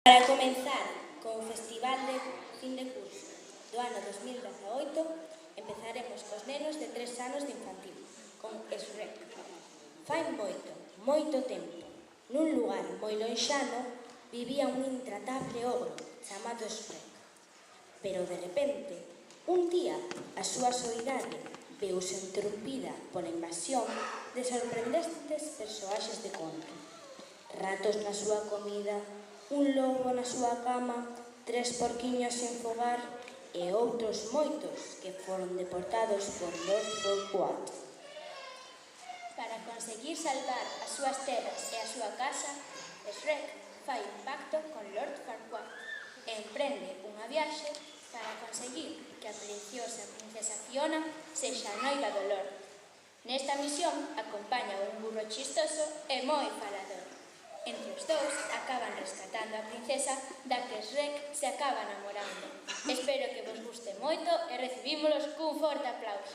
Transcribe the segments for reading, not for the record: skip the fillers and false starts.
Para comenzar con o Festival de Fin de Curso do ano 2018, empezaremos cos nenos de 3 anos de infantil, con Shrek. Fai moito tempo, nun lugar moi lonxano, vivía un intratable ogro chamado Shrek. Pero de repente, un día, a súa soidade veuse interrumpida pola invasión de sorprendentes persoaxes de conto. Ratos na súa comida, un lobo na súa cama, 3 porquiños sen fogar e outros moitos que foron deportados por Lord Farquaad. Para conseguir salvar as súas terras e a súa casa, Shrek fai un pacto con Lord Farquaad e emprende unha viaxe para conseguir que a preciosa princesa Fiona sexa a noiva do Lord. Nesta misión acompaña un burro chistoso e moi falador. Entre os dous acaban rescatando a princesa da que Shrek se acaba namorando. Espero que vos guste moito e recibímolos cun forte aplauso.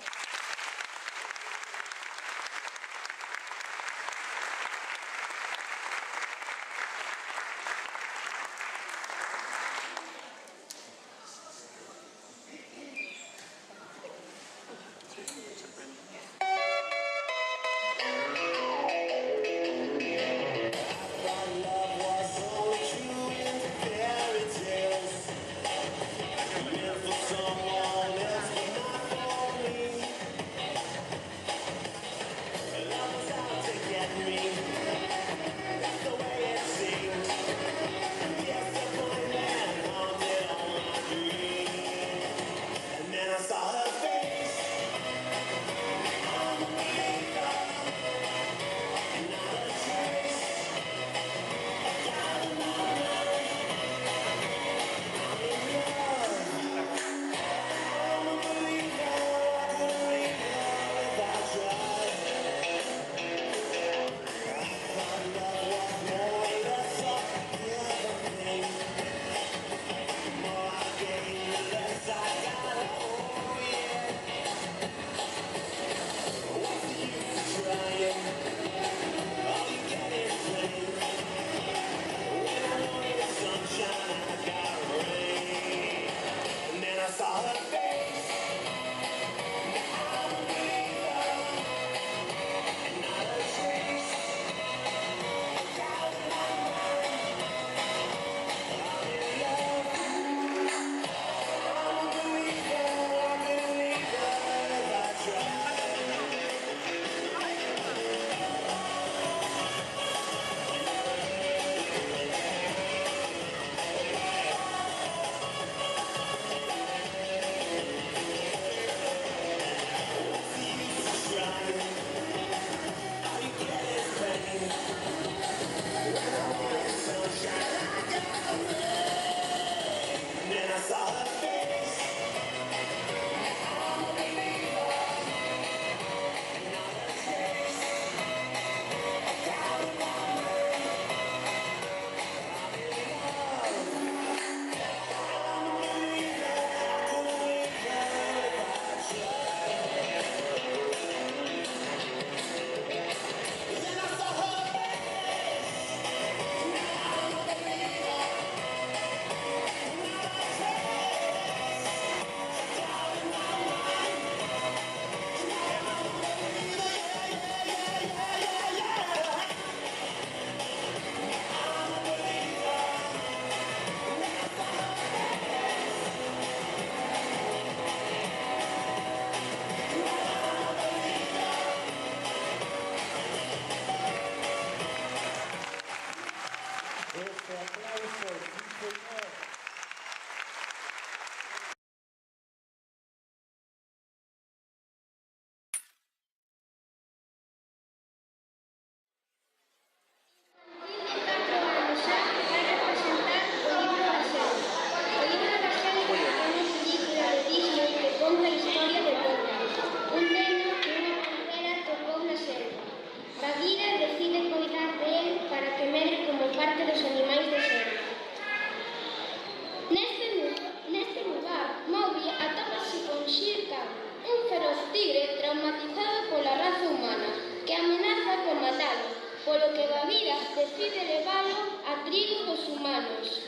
polo que Bagheera decide levalo a tribo dos humanos.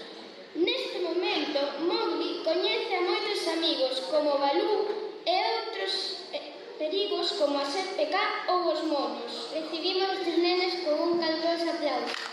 Neste momento, Mowgli coñece a moitos amigos como Baloo e outros perigos como a serpe K ou os monos. Recibimos os nenes con un caloroso aplauso.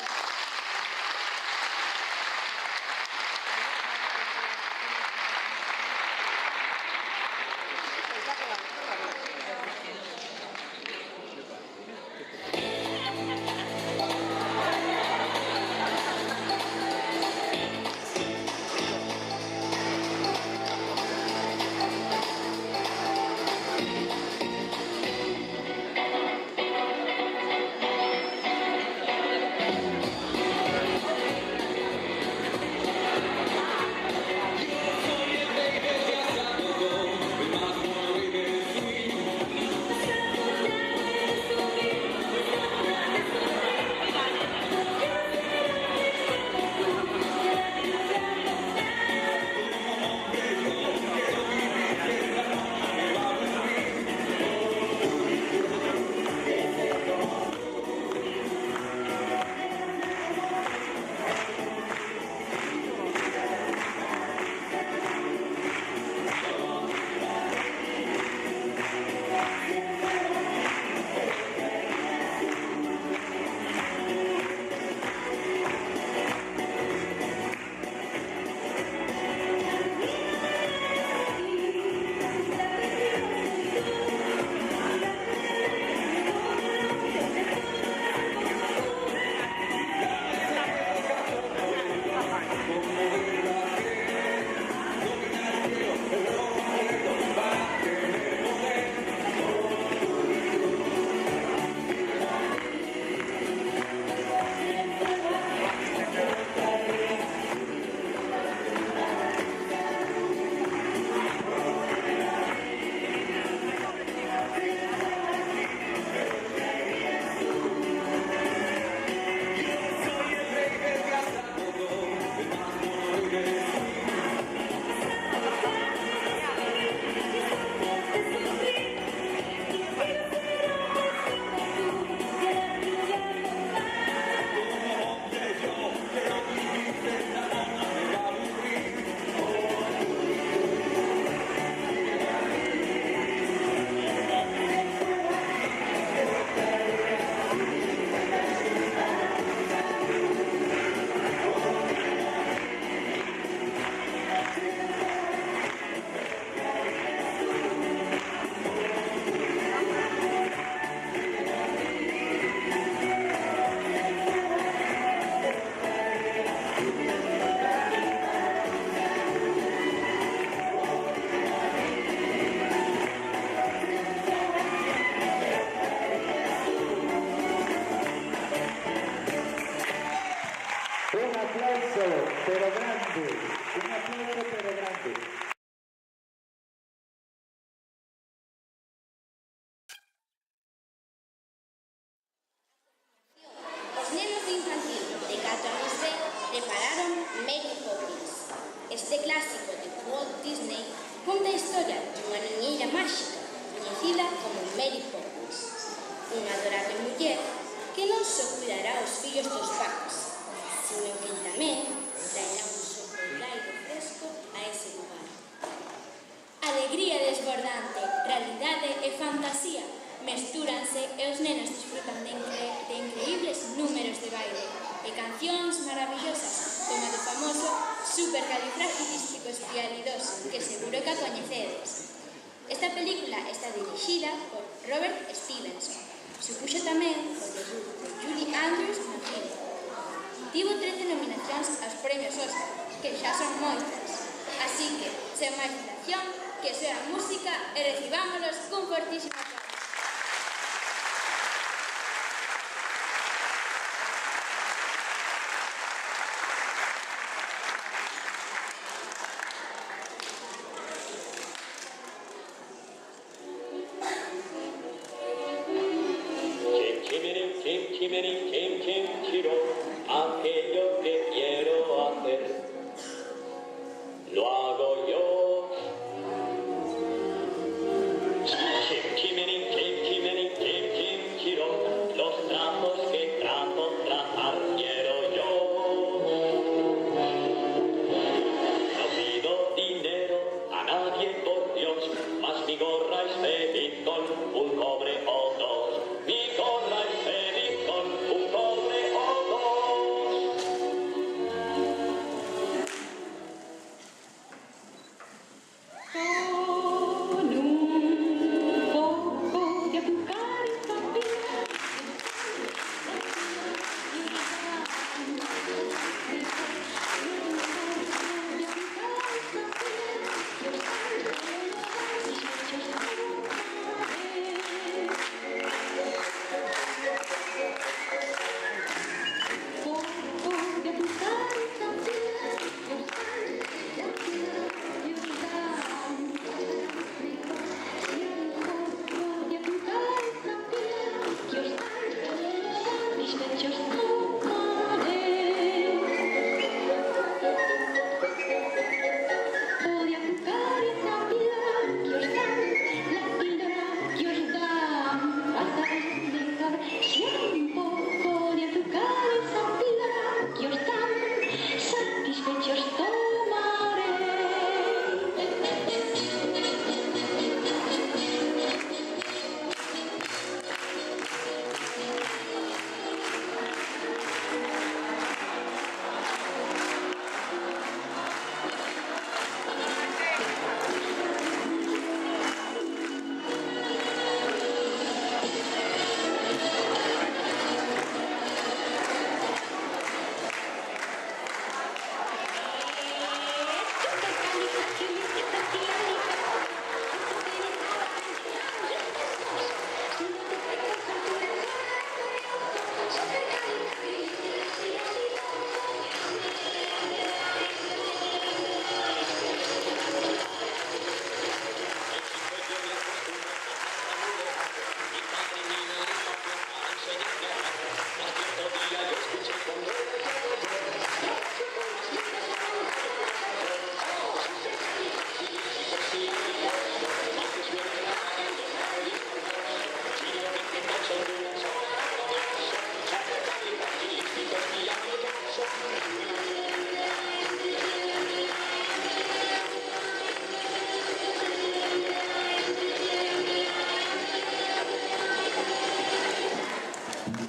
pero grande, un aplauso pero grande. Os nenos de infantil de 4 anos prepararon Mary Poppins. Este clásico de Walt Disney conta a historia dunha niñeira máxica coñecida como Mary Poppins, unha adorable muller que non só cuidará os fillos dos pacos, sino que tamén traerá un sopro de aire fresco a ese lugar. Alegría desbordante, realidade e fantasía mestúranse e os nenos disfrutan de increíbles números de baile e cancións maravillosas como do famoso supercalifragilísticoespialidoso que seguro que a coñecedes. Esta película está dirixida por Robert Stevenson. Supuxo tamén o debut de Julie Andrews no filme. Tivo 13 nominacións aos premios Óscar, que xa son moitas. Así que, sen máis dilación, que soa a música e recibámonos cun fortísimo aplauso. Aquello que quiero hacer lo hago yo. Chim, chim, nadie por Dios, mas mi gorra es feliz con un cobre o dos. Mi gorra es feliz con un cobre o dos. Con un poco de azúcar y papel.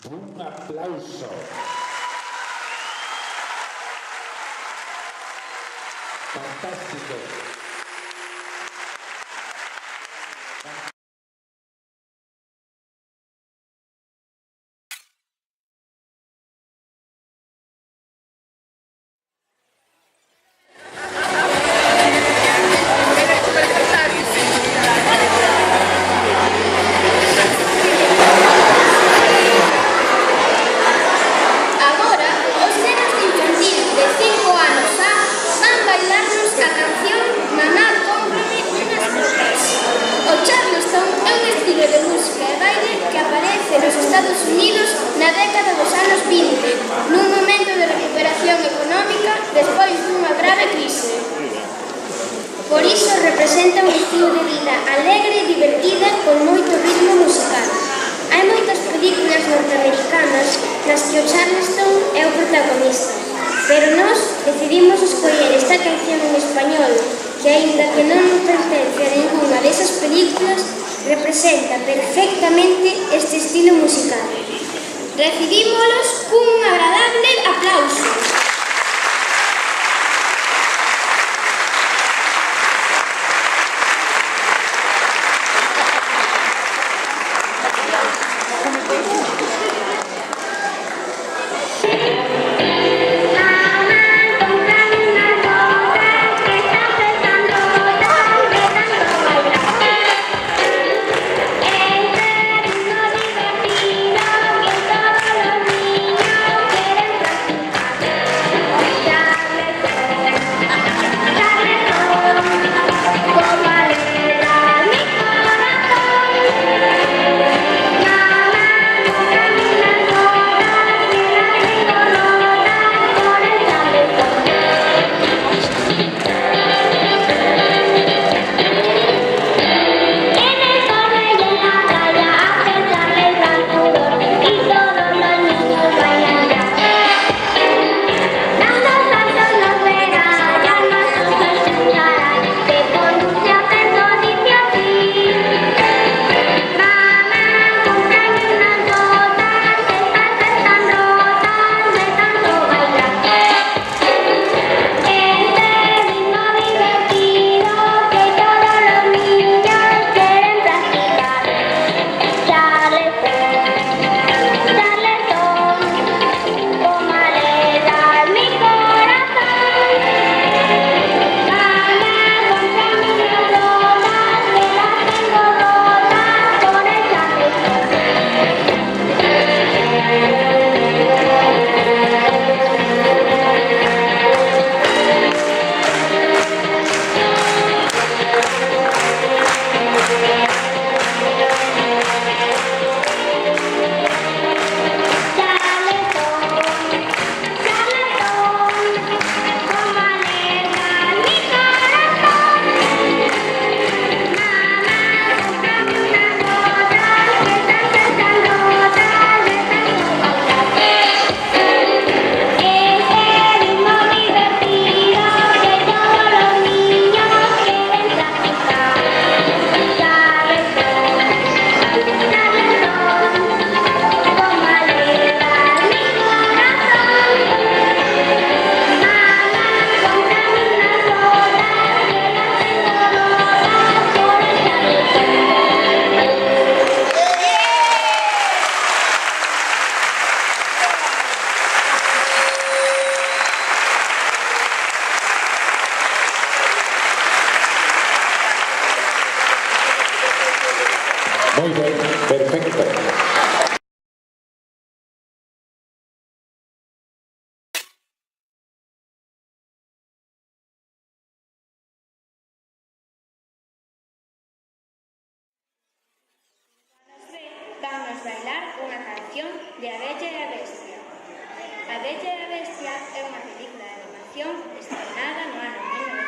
Un aplauso. Fantástico. Agora, os nenos de infantil de 5 anos van bailarnos a canción Mamá, cómprame unas botas. O Charleston é un estilo de música e baile que aparece nos Estados Unidos na década dos anos 20, nun momento de recuperación económica despois dunha grave crise. Por iso representa un estilo de vida alegre e divertida con moito ritmo musical. Hai moitas películas norteamericanas nas que o Charleston é o protagonista, pero nós decidimos escoller esta canción en español que, aínda que non pertence a ninguna desas películas, representa perfectamente este estilo musical. Recibímolos cun agradable aplauso. Divertido que todos los niños quieren practicar. Moi ben, perfecto. Vamos bailar unha canción de A Bella e a Bestia. A Bella e a Bestia é unha película de animación estrenada no ano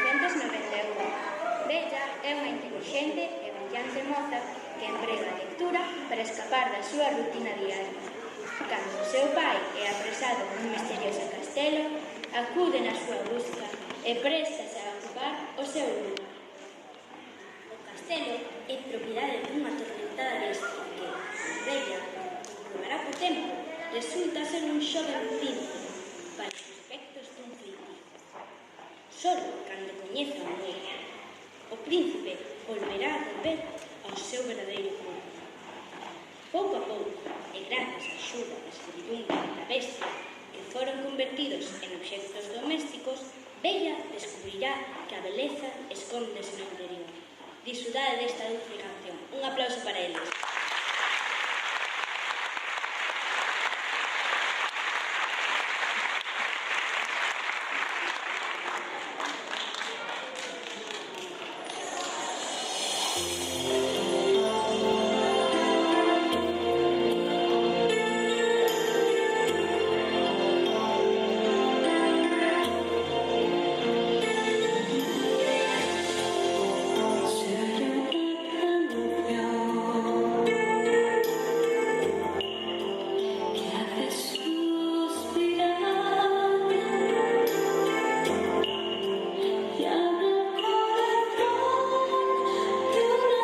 1991. Bella é unha intelixente e brillante moza que emprega a lectura para escapar da súa rutina diaria. Cando o seu pai é apresado nun misterioso castelo, acude na súa busca e préstase a ocupar o seu lugar. O castelo é propiedade dunha atormentada bestia que, Bella, comprobará co tempo, resulta ser un xoven príncipe para os efectos dun príncipe. Solo cando coñeza o mundo, o príncipe volverá a volver ao seu verdadeiro mundo. Pouco a pouco, e grazas á axuda da servidumbre da bestia, que foron convertidos en obxectos domésticos, Bella descubrirá que a beleza escóndese no interior. Disfrutade desta dulce canción. Un aplauso para eles. Y abre el corazón de una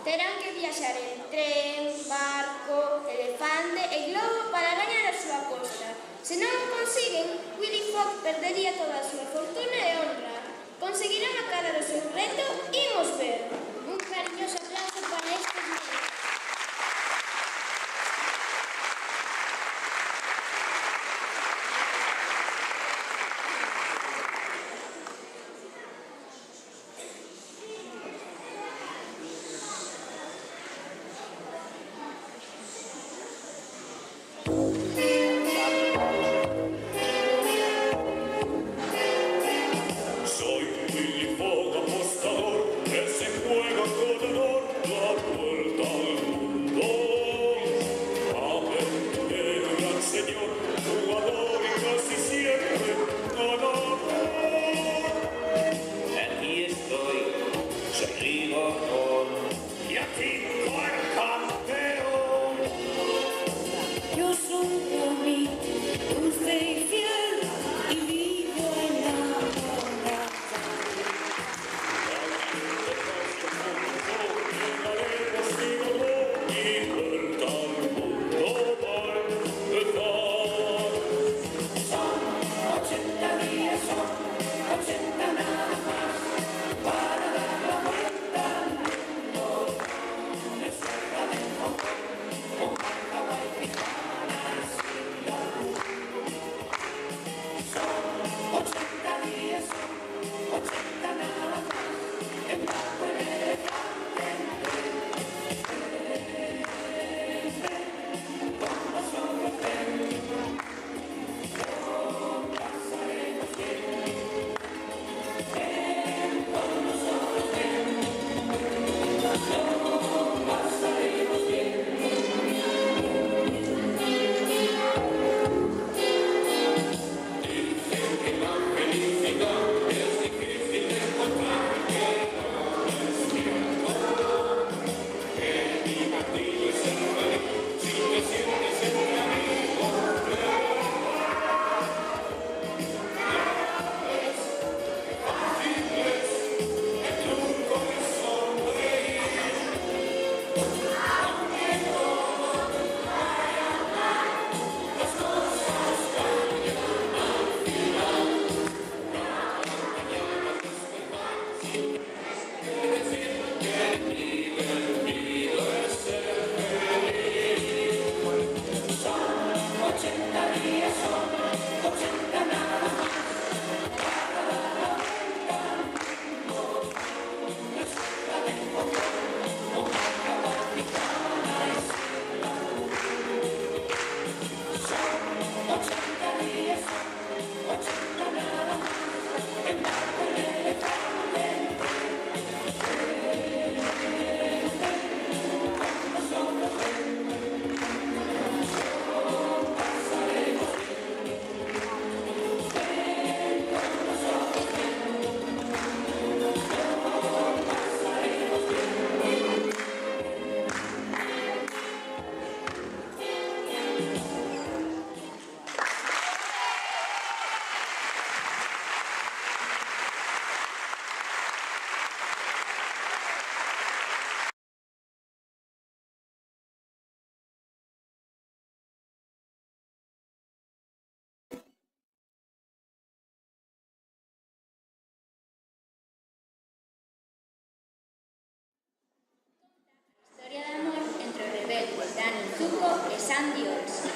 Terán que viaxar en tren, barco, elefante e globo para gañar a súa aposta. Se non o consiguen, Willy Fogg perdería toda a súa fortuna e honra. Conseguirán acadar o seu reto? Imos ver. Un cariñoso aplauso para estes niños. Soy Willy Fogg, apostador, que se juega con honor la vuelta al mundo. Aventurero, gran señor, jugador y casi siempre ganador. Aquí estoy, soy Rigor, Y aquí el campeón. Yo soy Bobby, dulce y fiel, y vivo enamorada. Y vuelta al mundo va a empezar. 80 días son 80 nada más para dar la vuelta al mundo. De cerca de Hong Kong, con Hawái, Tijuana y Singapur. Son 80 días, son 80 nada más en barco en elefante. Con nosotros ven. Historia de amor entre o rebelde Danny Zuko e Sandy Olsen.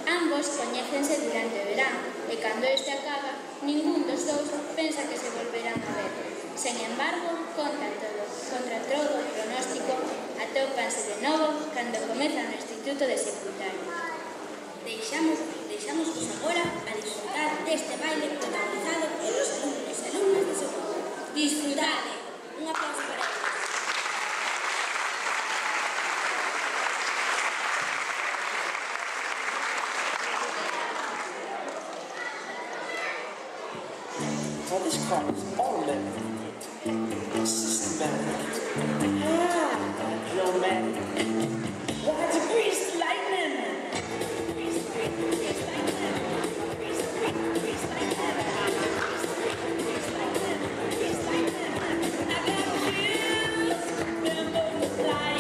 Ambos coñécense durante o verán e cando este acaba, ningún dos dous pensa que se volverán a ver. Sen embargo, contra todo pronóstico, atópanse de novo cando comezan no Instituto de Secundaria. Deixamos agora a disfrutar deste baile protagonizado pelos alumnos e alumnas de segundo. Disfrutade! Un aplauso para eles. Well, this car is automatic, systematic, dramatic. Why to grease the lightning? Grease lightning. Grease lightning. Grease lightning. Grease lightning. I got chills, them butterflies.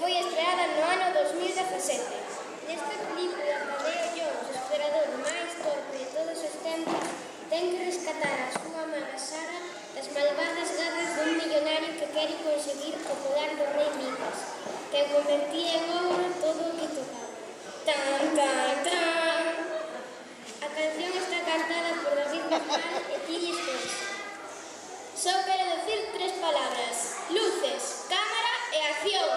foi estreada no ano 2017. Nesta película, Tadeo Jones, o explorador máis torpe de todos os tempos, ten que rescatar a súa amada Sara das malvadas garras dun millonario que quere conseguir o poder do rei Midas, que convertía en ouro todo o que tocaba. Tan, tan, tan! A canción está cantada por David Bisbal e Tini Stones. Só quero decir 3 palabras: luces, cámara e acción.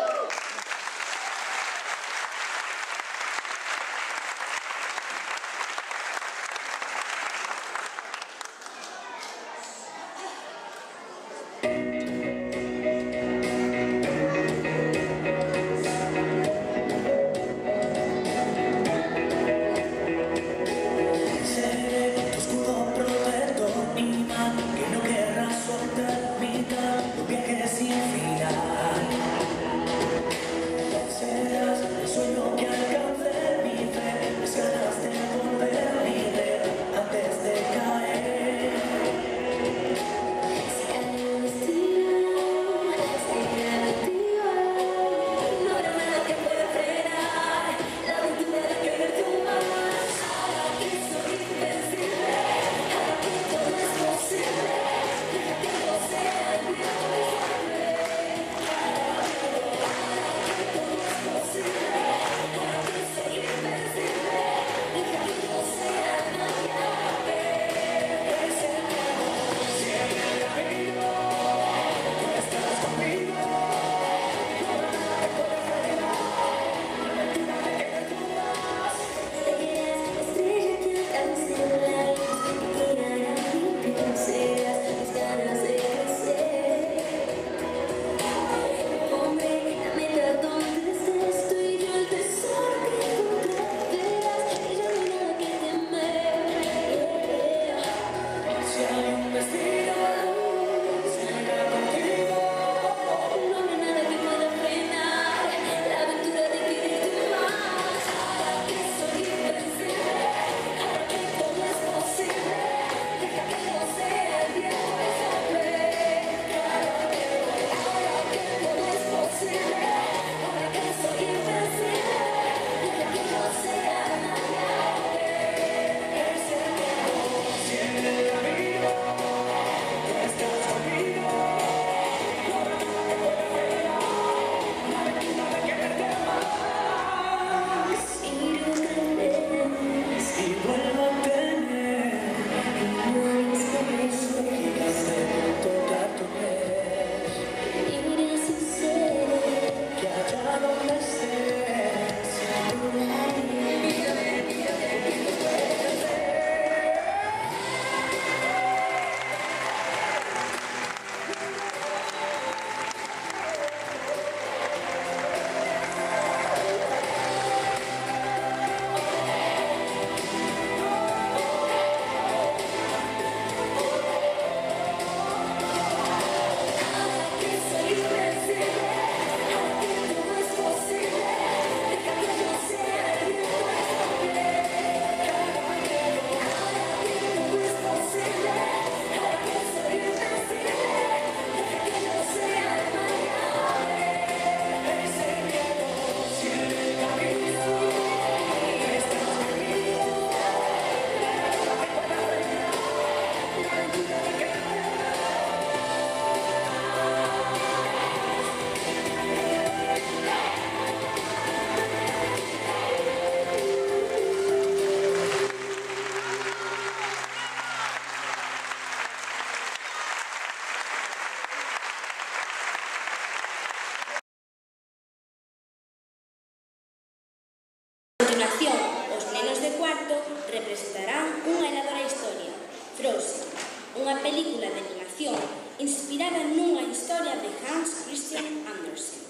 A continuación, os nenos de cuarto representarán unha eladora historia, Frozen, unha película de animación inspirada nunha historia de Hans Christian Andersen,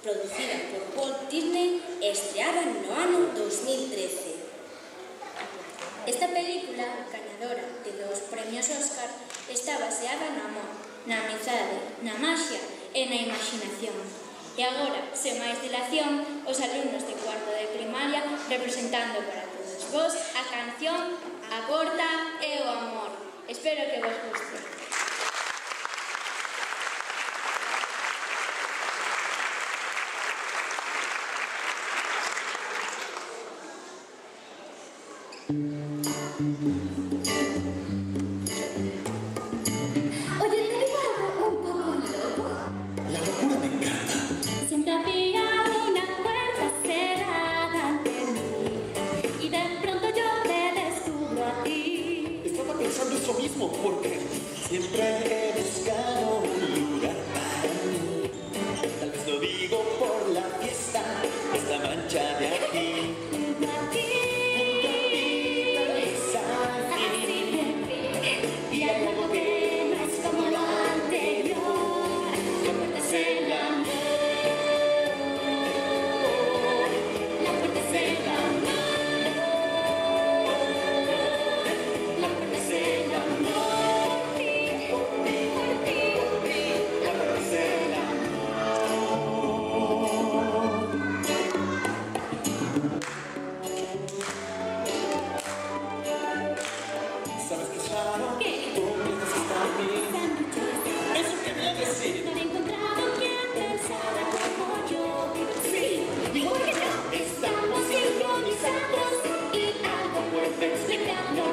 producida por Walt Disney e estreada no ano 2013. Esta película, gañadora de 2 premios Óscar, está baseada no amor, na amizade, na maxia e na imaginación. E agora, sen máis dilación, os alumnos de cuarto de primaria representando para todos vos a canción A Porta e o Amor. Espero que vos guste. Oye, ¿te digo algo un poco loco? La locura me encanta. Siempre había una puerta cerrada ante mí y de pronto yo te descubro a ti. Estaba pensando eso mismo porque siempre he buscado un lugar para mí. Tal vez lo digo por la fiesta, esta mancha de aquí. Junto a ti, Tal vez al así fin. te vi y hay algo que no es como lo anterior. La puerta es el amor. La puerta es el amor. La puerta es el amor. Por ti, por ti, por ti, por ti. La puerta es el ¿Sabes qué es raro? ¿Qué? Tú piensas que está bien. Sándwiches. Eso quería decir. No he encontrado quien pensara como yo. Sí, igual que yo. Estamos sincronizados y algo puede explicarlo.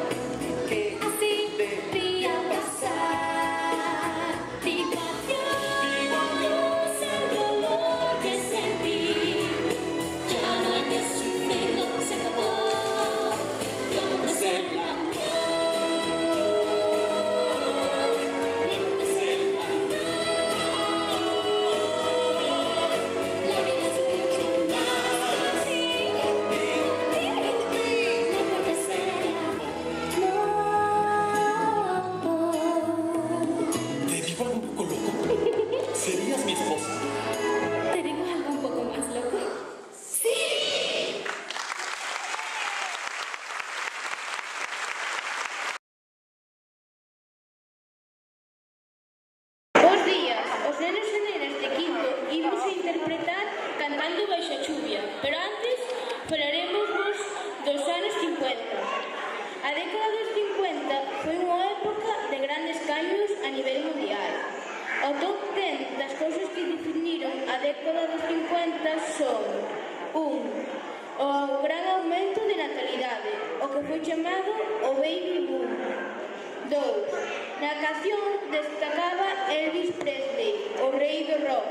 Que Así debía pasar. Digo adiós al dolor que sentí. Ya no hay que sufrirlo, se acabó. ¿Cómo es el amor? ¿Cómo es el amor? La vida es mucho más así. No puede ser amor. te digo algo un poco loco. ¿Serías mi esposa? ¿Te digo algo un poco más loco? ¡Sí! Bos días, os nenos e nenas de quinto imos a interpretar Cantando baixo a chuvia, pero antes falaremos vos dos anos 50. A década dos 50 foi unha época de grandes cambios a nivel mundial. O top 10 das cousas que definiron a década dos 50 son 1. O gran aumento de natalidade, o que foi chamado o Baby Boom. 2. Na canción destacaba Elvis Presley, o rei do rock.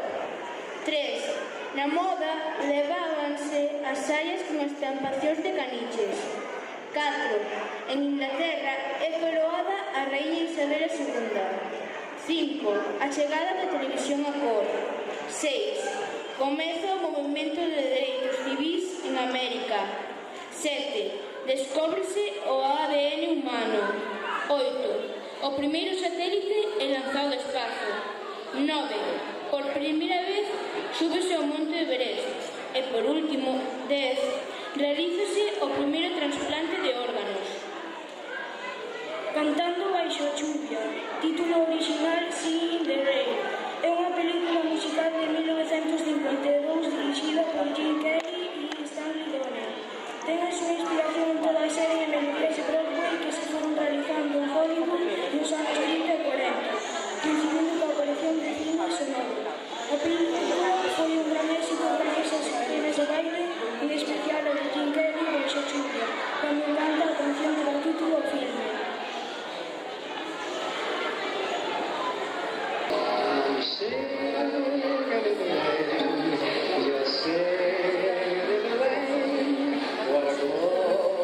3. Na moda levábanse as saias con estampacións de caniches. 4. En Inglaterra é coroada a raíña Isabel II. 5. A chegada da televisión a cor. 6. Comeza o movimento de dereitos civis en América. 7. Descóbrese o ADN humano. 8. O primeiro satélite é lanzado ao espazo. 9. Por primeira vez súbese ao Monte Everest. E por último, 10. Realízase o primeiro trasplante de órganos. Cantando baixo a chuvia, título original Singing in the Rain. É unha película musical de 1952 dirixida por Jim Kelly e Stanley Donen. Ten a súa inspiración en toda a serie de melodías de Broadway que se foron realizando en Hollywood nos anos 30 e 40, coincidindo coa aparición de cine sonoro. A película foi un gran éxito gracias ás escenas de baile, en especial a de Jim Kelly baixo a chuvia, cando canta a canción que dá título ao filme. What a glory.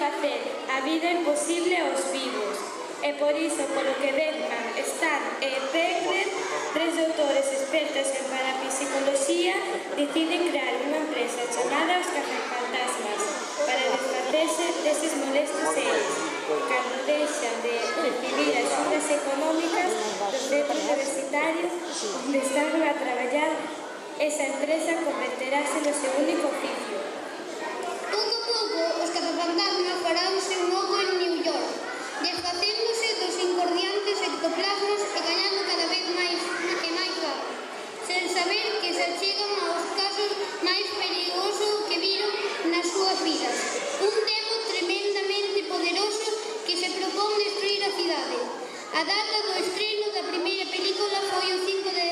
facer a vida imposible aos vivos. E por iso, polo que Beckman, Stan e Pegler, 3 doutores expertos en parapsicoloxía, deciden crear unha empresa chamada Os Cazafantasmas para desfacerse deses molestos seres. Cando deixan de recibir axudas económicas do centro universitario onde estaban a traballar, esa empresa converterase no seu único oficio. Pouco a pouco, os cazafantasmas farán o seu novo en New York, desfacéndose dos incordiantes ectoplasmas e gañando cada vez máis e máis rápido, sen saber que se achegan aos casos máis perigosos que viron nas súas vidas. Un demo tremendamente poderoso que se propón destruir a cidade. A data do estreno da primeira película foi o 5 de